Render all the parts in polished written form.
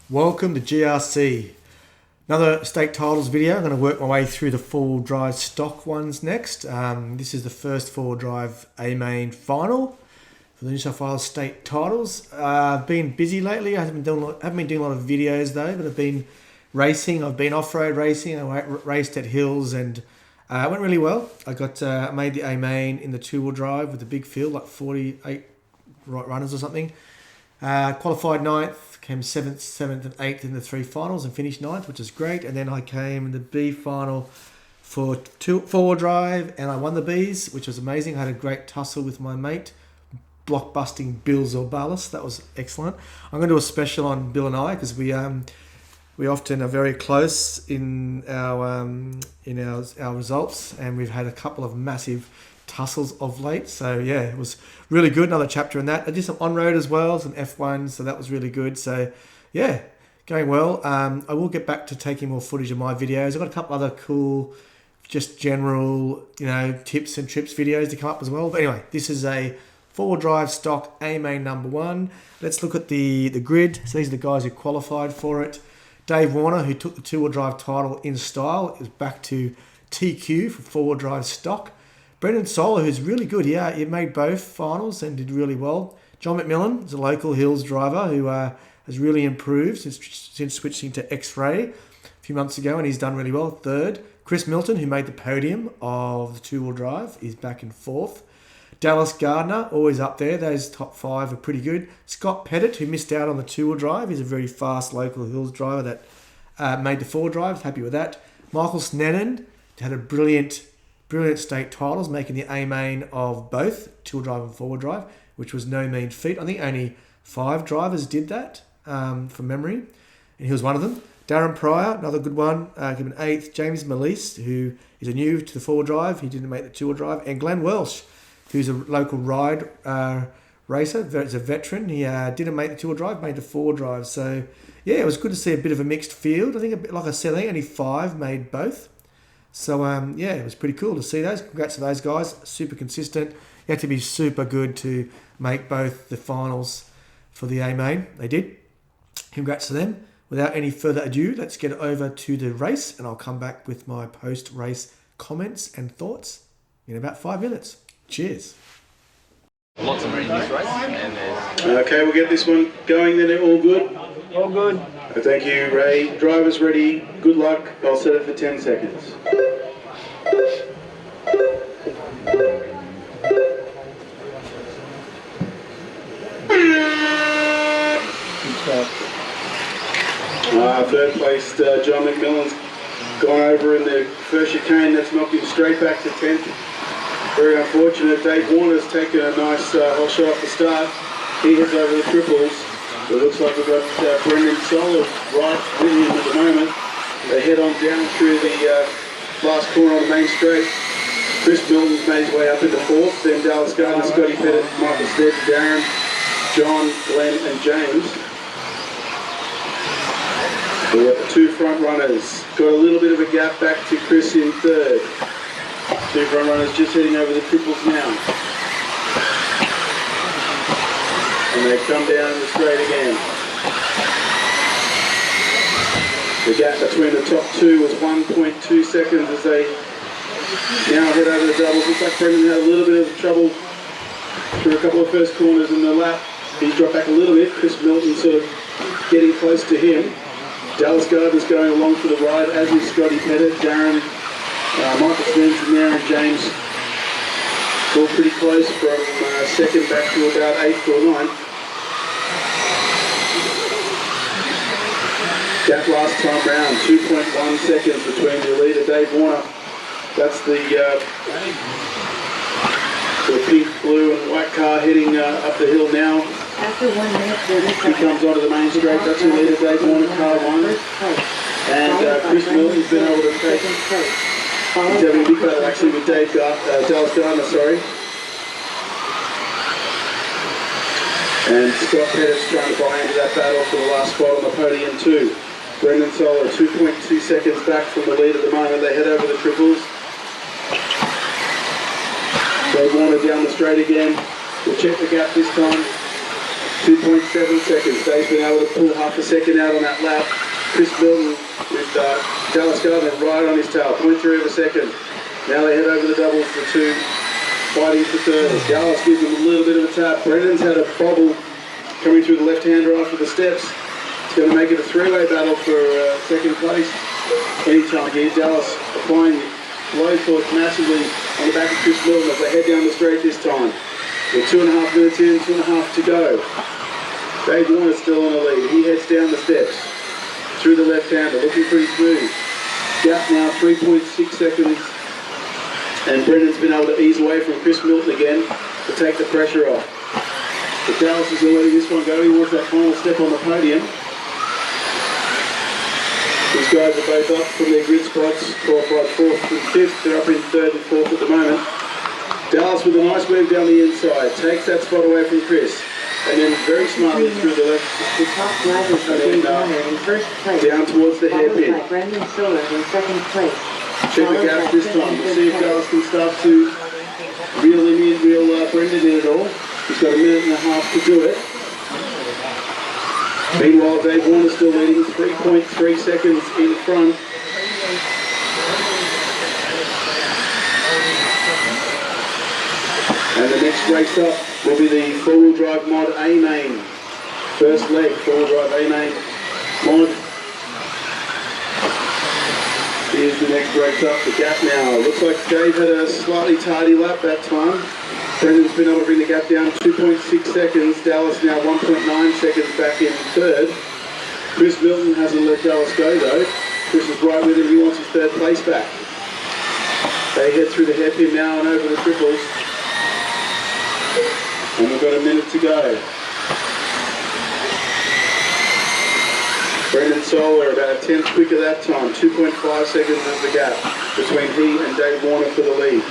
Welcome to GRC. Another state titles video. I'm going to work my way through the four-wheel drive stock ones next. This is the first four-wheel drive A-main final for the New South Wales state titles. I've been busy lately. I haven't been doing a lot of videos though, but I've been racing. I've been off-road racing. I raced at hills and it went really well. I made the A-main in the two-wheel drive with a big field, like 48 runners or something. Qualified 9th, came 7th and 8th in the three finals and finished 9th, which is great. And then I came in the B final for four-wheel drive and I won the Bs, which was amazing. I had a great tussle with my mate, blockbusting Bill Zorbalis. That was excellent. I'm going to do a special on Bill and I because we often are very close in our results, and we've had a couple of massive tussles of late. So yeah, it was really good. Another chapter in that. I did some on-road as well, some F1, so that was really good. So yeah, going well. I will get back to taking more footage of my videos. I've got a couple other cool, just general, tips and trips videos to come up as well. But anyway, this is a four-wheel drive stock A-main number one. Let's look at the grid. So these are the guys who qualified for it. Dave Warner, who took the two-wheel drive title in style, is back to TQ for four-wheel drive stock. Brendan Solar, who's really good here, he made both finals and did really well. John McMillan is a local hills driver who has really improved since switching to X-Ray a few months ago, and he's done really well. Third, Chris Milton, who made the podium of the two-wheel drive, is back in fourth. Dallas Gardner, always up there. Those top five are pretty good. Scott Pettit, who missed out on the two-wheel drive, he's a very fast local hills driver that made the four-wheel drive. Happy with that. Michael Sneddon had a brilliant state titles, making the A-main of both two-wheel drive and four-wheel drive, which was no mean feat. I think only 5 drivers did that from memory, and he was one of them. Darren Pryor, another good one, given 8th. James Melise, who is a new to the four-wheel drive, he didn't make the two-wheel drive. And Glenn Welsh, who's a local ride racer, is a veteran. He didn't make the two-wheel drive, made the four-wheel drive. So yeah, it was good to see a bit of a mixed field. I think, like I said, I think only 5 made both. So, yeah, it was pretty cool to see those. Congrats to those guys. Super consistent. You had to be super good to make both the finals for the A-main. They did. Congrats to them. Without any further ado, let's get over to the race, and I'll come back with my post-race comments and thoughts in about 5 minutes. Cheers. Lots of reading this race. Okay, we'll get this one going then. All good? All good. Thank you, Ray. Drivers ready. Good luck. I'll set it for 10 seconds. Third place, John McMillan's gone over in the first chicane. That's knocked him straight back to 10th. Very unfortunate. Dave Warner's taken a nice hot shot off the start. He heads over the triples. It looks like we've got Brendan Solar right with him at the moment. They head on down through the last corner on the main straight. Chris Milton's made his way up into 4th. Then Dallas Gardner, Scotty Pettit, Michael Stead, Darren, John, Glenn and James. We've got the 2 front runners. Got a little bit of a gap back to Chris in 3rd. 2 front runners just heading over the triples now. And they come down the straight again. The gap between the top 2 was 1.2 seconds as they now head over the doubles. Looks like Brendan had a little bit of trouble through a couple of first corners in the lap. He's dropped back a little bit. Chris Milton sort of getting close to him. Dallas Gardner's going along for the ride, as is Scotty Pettit, Darren, Michael Swenson there, and James. All pretty close from 2nd back to about 8th or 9th. Gap last time round, 2.1 seconds between the leader, Dave Warner. That's the pink, blue and white car heading up the hill now. After 1 minute, he comes onto the main straight. That's the leader, Dave Warner, car 1. And Chris Milton's been able to take. He's having a big battle actually with Dallas Gardner, sorry. And Scott Pettit's trying to buy into that battle for the last spot on the podium too. Brendan Solar, 2.2 seconds back from the lead at the moment. They head over the triples. Dave Warner down the straight again. We'll check the gap this time. 2.7 seconds. Dave's been able to pull half a second out on that lap. Chris Milton with Dallas Gardner right on his tail. 0.3 of a second. Now they head over the doubles for two. Fighting for third. Dallas gives them a little bit of a tap. Brendan's had a bobble coming through the left-hander after the steps. It's going to make it a three-way battle for second place. Anytime here, Dallas applying low torque massively on the back of Chris Milton as they head down the straight this time. With 2.5 minutes in, 2.5 to go. Dave Warner's still on the lead. He heads down the steps through the left-hander, looking pretty smooth. Gap now 3.6 seconds. And Brendan's been able to ease away from Chris Milton again to take the pressure off. But Dallas isn't letting this one go. He wants that final step on the podium. These guys are both up from their grid spots, qualified 4th and 5th. They're up in 3rd and 4th at the moment. Dallas with a nice move down the inside, takes that spot away from Chris. And then very smartly through the left. The top drivers are Dave Warner in first place. Down towards the hairpin. Followed by Brendan Solar in second place. Check the gas this time. We'll see if Dallas can start to reel Brendan in at all. He's got a minute and a half to do it. Meanwhile, Dave Warner still leading 3.3 seconds in front. And the next race up will be the four-wheel drive mod A-Main. First leg, four-wheel drive A-Main mod. Here's the next race up, the gap now. Looks like Dave had a slightly tardy lap that time. Brendan's been able to bring the gap down 2.6 seconds. Dallas now 1.9 seconds back in third. Chris Milton hasn't let Dallas go though. Chris is right with him, he wants his third place back. They head through the hairpin now and over the triples. And we've got a minute to go. Brendan Solar about a tenth quicker that time. 2.5 seconds is the gap between he and Dave Warner for the lead.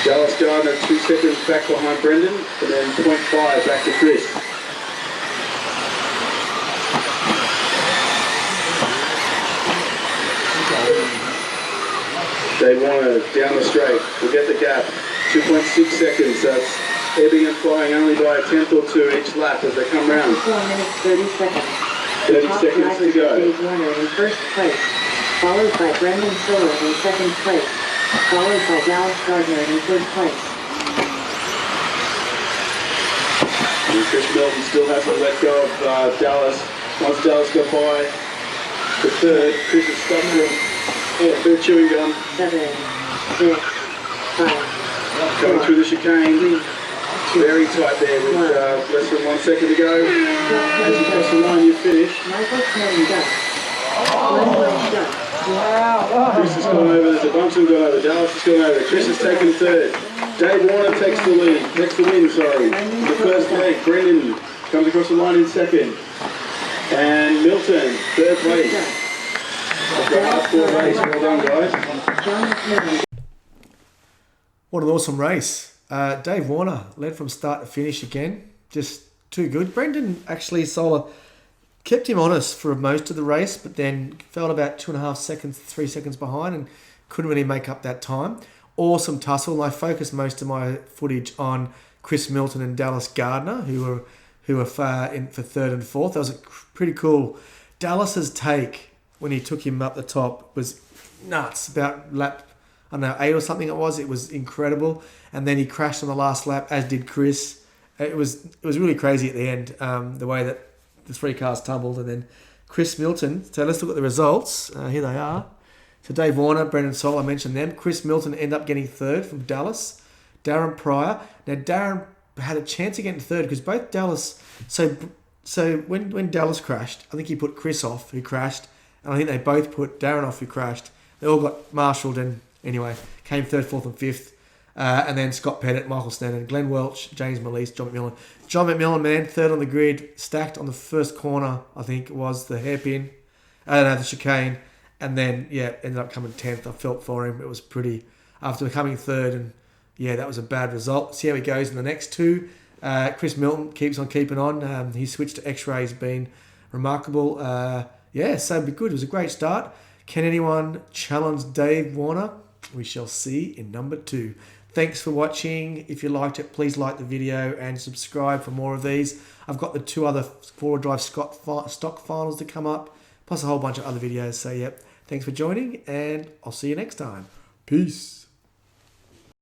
Dallas Gardner 2 seconds back behind Brendan, and then 0.5 back to Chris. Dave Warner down the straight, will get the gap. 2.6 seconds, that's ebbing and flying only by a tenth or two each lap as they come round. 4 minutes, 30 seconds. 30 seconds to go. Dave Warner in first place, followed by Brendan Solar in second place, followed by Dallas Gardner in third place. And Chris Milton still hasn't let go of Dallas. Once Dallas got by the third, Chris is stuck with a bit of chewing gum. 7, 6, 5, Coming through the chicane. Very tight there with less than 1 second to go. As you cross the line, you finish. Michael Cannon duck. One way duck. Chris has gone over, there's a bunch of them gone over. Dallas has gone over. Chris has taken third. Dave Warner takes the win, sorry. The first leg, Brendan comes across the line in second. And Milton, third place. That's a hardcore race. Well done, guys. What an awesome race. Dave Warner led from start to finish again. Just too good. Brendan actually Solar kept him honest for most of the race, but then fell about 2.5 seconds, 3 seconds behind and couldn't really make up that time. Awesome tussle. I focused most of my footage on Chris Milton and Dallas Gardner, who were far in for third and fourth. That was pretty cool. Dallas's take when he took him up the top was nuts. About lap, I don't know, 8 or something it was. It was incredible. And then he crashed on the last lap, as did Chris. It was really crazy at the end, the way that the three cars tumbled. And then Chris Milton. So let's look at the results. Here they are. So Dave Warner, Brendan Solar, I mentioned them. Chris Milton ended up getting third from Dallas. Darren Pryor. Now Darren had a chance of getting third because both Dallas. So when Dallas crashed, I think he put Chris off, who crashed, and I think they both put Darren off, who crashed. They all got marshalled and anyway came third, fourth, and fifth. And then Scott Pettit, Michael Stanton, Glenn Welch, James Melise, John McMillan. John McMillan, man, third on the grid, stacked on the first corner, I think was the hairpin. The chicane. And then, ended up coming 10th. I felt for him. It was pretty, after becoming third. And, that was a bad result. See how he goes in the next two. Chris Milton keeps on keeping on. His switch to X-ray has been remarkable. So good. It was a great start. Can anyone challenge Dave Warner? We shall see in number 2. Thanks for watching. If you liked it, please like the video and subscribe for more of these. I've got the 2 other four-wheel drive stock finals to come up, plus a whole bunch of other videos. So, yep, thanks for joining, and I'll see you next time. Peace.